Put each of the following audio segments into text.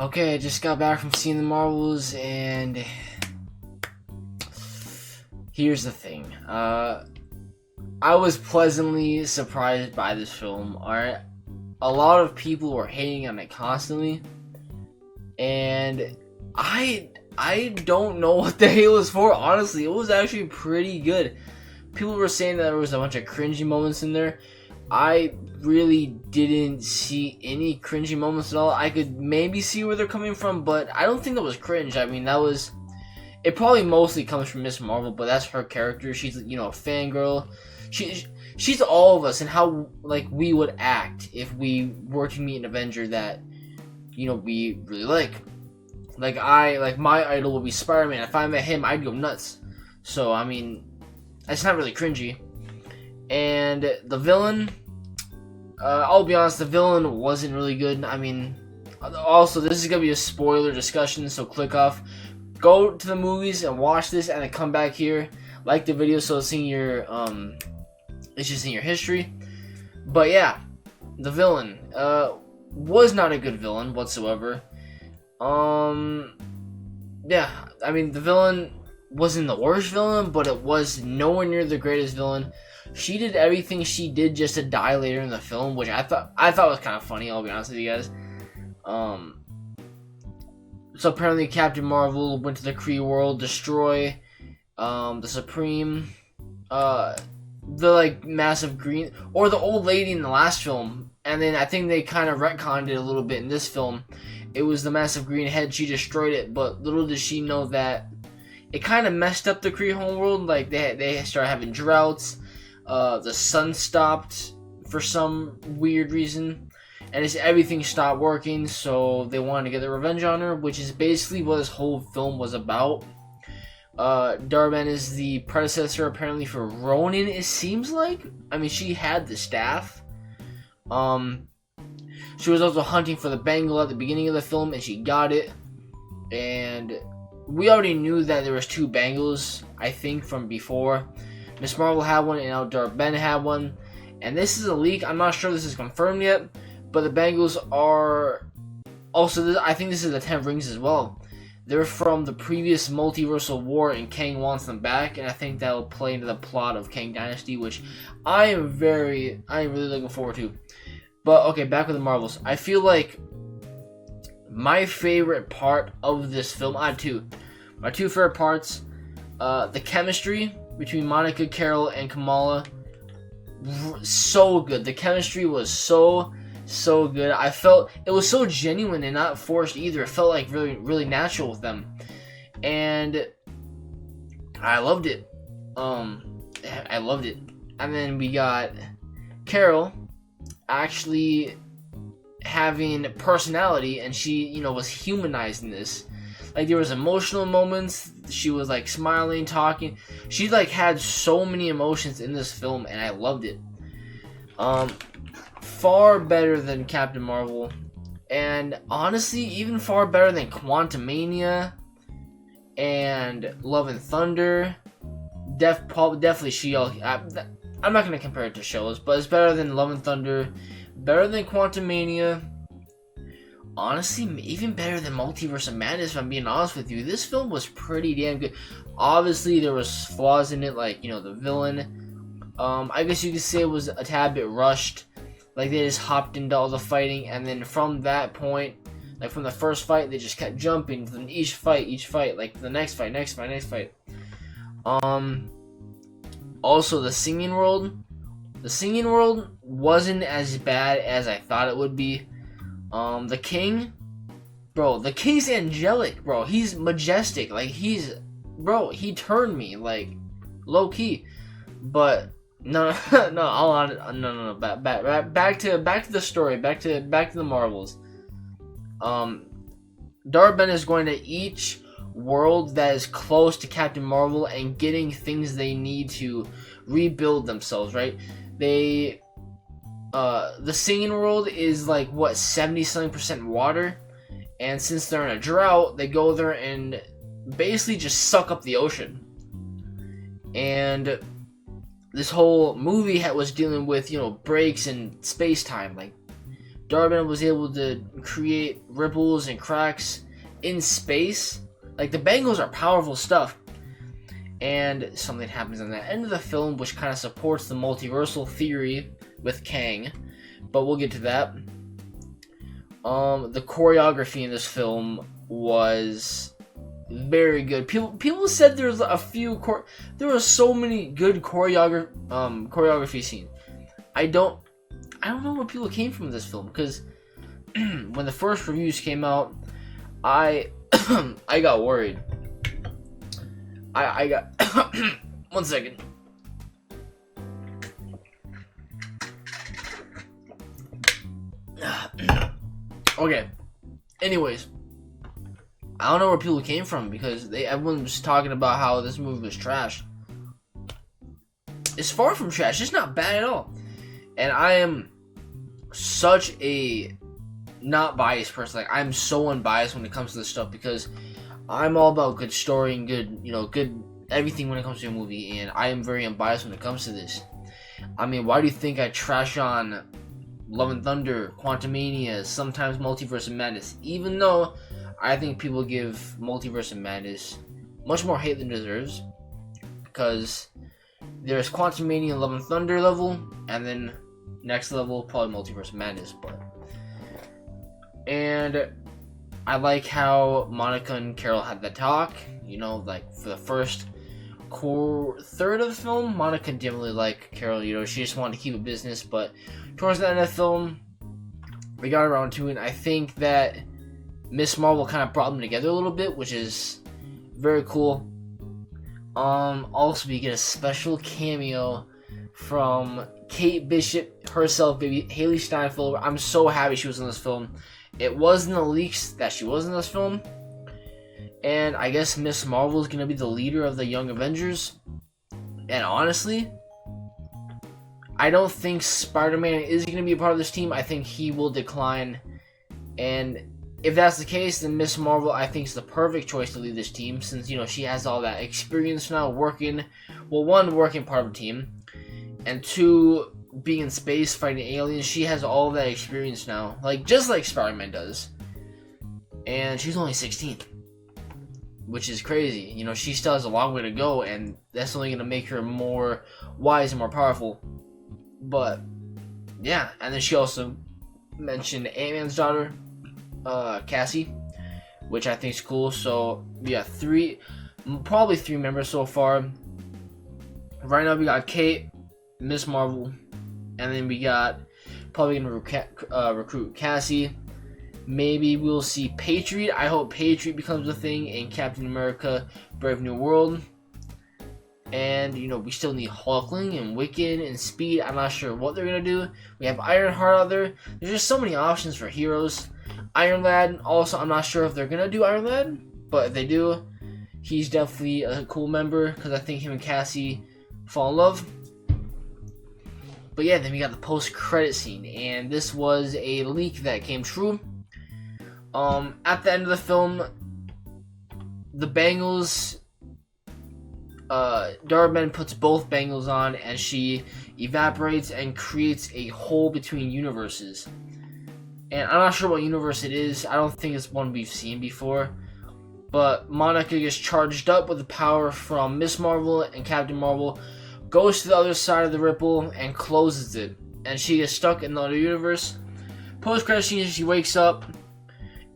Okay, I just got back from seeing the Marvels, and here's the thing. I was pleasantly surprised by this film. Alright, a lot of people were hating on it constantly, and I don't know what the hell it was for. Honestly, it was actually pretty good. People were saying that there was a bunch of cringy moments in there. I really didn't see any cringy moments at all. I could maybe see where they're coming from, but I don't think that was cringe. I mean, it probably mostly comes from Miss Marvel, but that's her character. She's, a fangirl. She's all of us, and how, we would act if we were to meet an Avenger that, we really like. My idol would be Spider-Man. If I met him, I'd go nuts. So, I mean, that's not really cringy. And the villain, I'll be honest, the villain wasn't really good. I mean, also, this is going to be a spoiler discussion, so click off. Go to the movies and watch this, and then come back here. Like the video so it's in your, it's just in your history. But yeah, the villain, was not a good villain whatsoever. Yeah, I mean, the villain wasn't the worst villain, but it was nowhere near the greatest villain. She did everything she did just to die later in the film, which I thought was kind of funny. I'll be honest with you guys. So apparently Captain Marvel went to the Kree world, destroy, the Supreme, the massive green, or the old lady in the last film, and then I think they kind of retconned it a little bit in this film. It was the massive green head. She destroyed it, but little did she know that it kind of messed up the Kree homeworld. They started having droughts. The sun stopped for some weird reason, and everything stopped working, so they wanted to get their revenge on her, which is basically what this whole film was about. Dar-Benn is the predecessor, apparently, for Ronin, it seems like. I mean, she had the staff. She was also hunting for the bangle at the beginning of the film, and she got it. And we already knew that there was two bangles, I think, from before. Miss Marvel had one, and now Dar-Benn had one. And this is a leak. I'm not sure this is confirmed yet, but the bangles are also, I think this is the 10 rings as well. They're from the previous multiversal war, and Kang wants them back, and I think that will play into the plot of Kang Dynasty, which I am really looking forward to. But okay, back with the Marvels. I feel like my favorite part of this film, I have two. My two favorite parts, the chemistry between Monica, Carol, and Kamala, so good. The chemistry was so good. I felt it was so genuine and not forced either. It felt like really natural with them, and I loved it. I loved it. And then we got Carol actually having personality, and she was humanized in this. There was emotional moments. She was smiling, talking. She had so many emotions in this film, and I loved it. Far better than Captain Marvel, and honestly even far better than Quantumania and Love and Thunder. Definitely She-Hulk. I'm not gonna compare it to shows, but it's better than Love and Thunder, better than Quantumania. Honestly, even better than Multiverse of Madness, if I'm being honest with you. This film was pretty damn good. Obviously, there was flaws in it, the villain. I guess you could say it was a tad bit rushed. They just hopped into all the fighting, and then from that point, from the first fight, they just kept jumping from each fight, the next fight. Also, the singing world wasn't as bad as I thought it would be. The king, bro, the king's angelic, bro. He's majestic, he turned me, low key. But no, no. Back to the story. Back to the Marvels. Dar-Benn is going to each world that is close to Captain Marvel and getting things they need to rebuild themselves. Right? The singing world is 70-something% water, and since they're in a drought, they go there and basically just suck up the ocean. And this whole movie was dealing with breaks in space time, Darabin was able to create ripples and cracks in space. Like, the bangles are powerful stuff. And something happens on the end of the film which kind of supports the multiversal theory with Kang. But we'll get to that. The choreography in this film was very good. People said there were so many good choreography scenes. I don't know where people came from this film, because when the first reviews came out, I I got worried. I got one second. Okay. Anyways, I don't know where people came from, because everyone was talking about how this movie was trash. It's far from trash. It's not bad at all. And I am such a not biased person. Like, I'm so unbiased when it comes to this stuff, because I'm all about good story and good everything when it comes to a movie, and I am very unbiased when it comes to this. I mean, why do you think I trash on Love and Thunder, Quantumania, sometimes Multiverse of Madness, even though I think people give Multiverse of Madness much more hate than it deserves, because there's Quantumania and Love and Thunder level, and then next level probably Multiverse of Madness. And I like how Monica and Carol had that talk. Like, for the first third of the film, Monica didn't really like Carol. She just wanted to keep a business, but towards the end of the film, we got around to it. And I think that Miss Marvel kind of brought them together a little bit, which is very cool. Also, we get a special cameo from Kate Bishop herself, baby, Haley Steinfeld. I'm so happy she was in this film. It was in the leaks that she was in this film. And I guess Miss Marvel is going to be the leader of the Young Avengers. And honestly, I don't think Spider-Man is going to be a part of this team. I think he will decline. And if that's the case, then Miss Marvel, I think, is the perfect choice to lead this team, since, she has all that experience now working part of a team, and two, being in space fighting aliens. She has all that experience now, just like Spider-Man does. And she's only 16, which is crazy. She still has a long way to go, and that's only going to make her more wise and more powerful. But yeah, and then she also mentioned Ant-Man's daughter, Cassie, which I think is cool. So we got probably three members so far. Right now we got Kate, Miss Marvel, and then we got probably gonna recruit Cassie. Maybe we'll see Patriot. I hope Patriot becomes a thing in Captain America: Brave New World. And we still need Hulkling and Wiccan and Speed. I'm not sure what they're gonna do. We have Ironheart out there. There's just so many options for heroes. Iron Lad, also, I'm not sure if they're gonna do Iron Lad, but if they do, he's definitely a cool member, because I think him and Cassie fall in love. But yeah, then we got the post-credit scene, and this was a leak that came true. At the end of the film, the bangles, Darabin puts both bangles on, and she evaporates and creates a hole between universes. And I'm not sure what universe it is. I don't think it's one we've seen before. But Monica gets charged up with the power from Miss Marvel and Captain Marvel, goes to the other side of the ripple and closes it. And she gets stuck in the other universe. Post-credit scene, she wakes up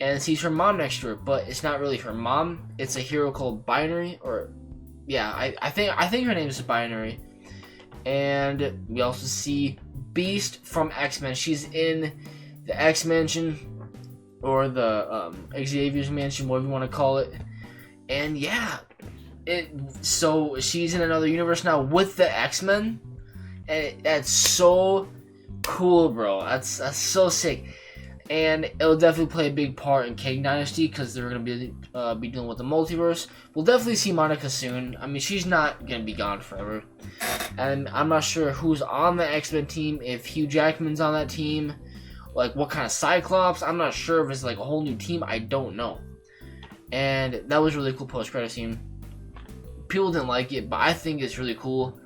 and sees her mom next to her, but it's not really her mom. It's a hero called Binary, I think her name is Binary. And we also see Beast from X-Men. She's in the X-Mansion, or the Xavier's Mansion, whatever you want to call it. And yeah, so she's in another universe now with the X-Men, and that's so cool, bro. That's so sick. And it'll definitely play a big part in Kang Dynasty, because they're going to be dealing with the multiverse. We'll definitely see Monica soon. I mean, she's not going to be gone forever. And I'm not sure who's on the X-Men team, if Hugh Jackman's on that team, what kind of Cyclops. I'm not sure if it's a whole new team. I don't know. And that was a really cool post-credit scene. People didn't like it, but I think it's really cool.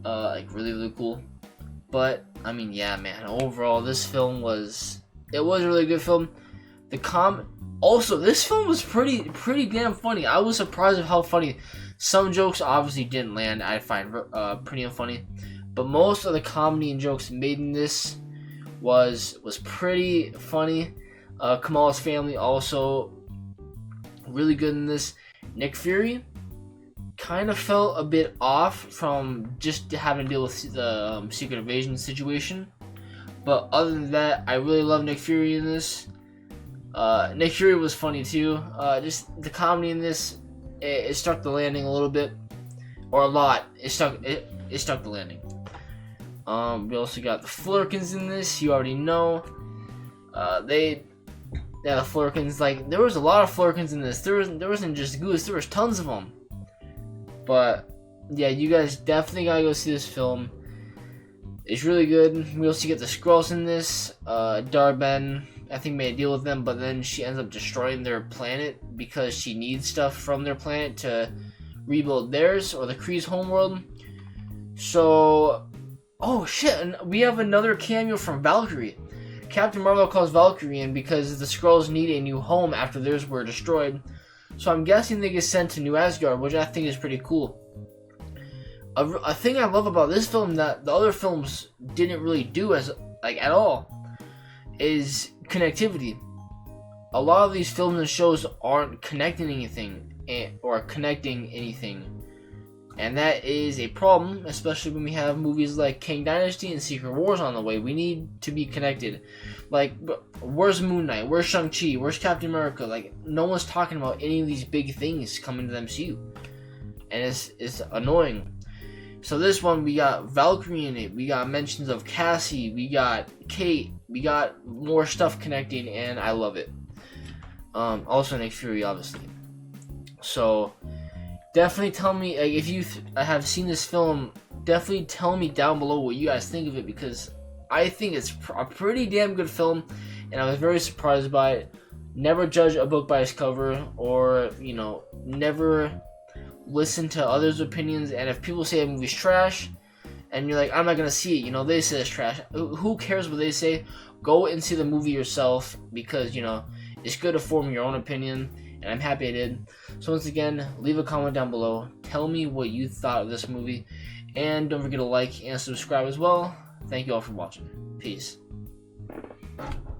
Really, really cool. But, I mean, yeah, man. Overall, this film was It was a really good film. Also, this film was pretty damn funny. I was surprised at how funny. Some jokes obviously didn't land. I find pretty unfunny, but most of the comedy and jokes made in this was pretty funny. Kamala's family also really good in this. Nick Fury kind of felt a bit off from just having to deal with the Secret Invasion situation. But other than that, I really love Nick Fury in this. Nick Fury was funny too. Just the comedy in this, it stuck the landing a little bit, or a lot. It stuck the landing. We also got the Flurkins in this. You already know. The Flurkins, like, there was a lot of Flurkins in this. There wasn't just Goose. There was tons of them. But yeah, you guys definitely gotta go see this film. It's really good. We also get the Skrulls in this. Dar-Benn, I think, made a deal with them, but then she ends up destroying their planet because she needs stuff from their planet to rebuild theirs, or the Kree's homeworld. So, oh shit, and we have another cameo from Valkyrie. Captain Marvel calls Valkyrie in because the Skrulls need a new home after theirs were destroyed. So I'm guessing they get sent to New Asgard, which I think is pretty cool. A thing I love about this film that the other films didn't really do at all is connectivity. A lot of these films and shows aren't connecting anything, and that is a problem, especially when we have movies like Kang Dynasty and Secret Wars on the way. We need to be connected. Like, where's Moon Knight? Where's Shang-Chi? Where's Captain America? Like, no one's talking about any of these big things coming to the MCU, and it's annoying. So this one, we got Valkyrie in it. We got mentions of Cassie. We got Kate. We got more stuff connecting, and I love it. Also Nick Fury, obviously. So definitely tell me, like, if you have seen this film. Definitely tell me down below what you guys think of it, because I think it's a pretty damn good film, and I was very surprised by it. Never judge a book by its cover, or never listen to others' opinions. And if people say a movie's trash and you're like, I'm not gonna see it, they say it's trash, who cares what they say? Go and see the movie yourself, because it's good to form your own opinion, and I'm happy I did. So once again, leave a comment down below, tell me what you thought of this movie, and don't forget to like and subscribe as well. Thank you all for watching. Peace.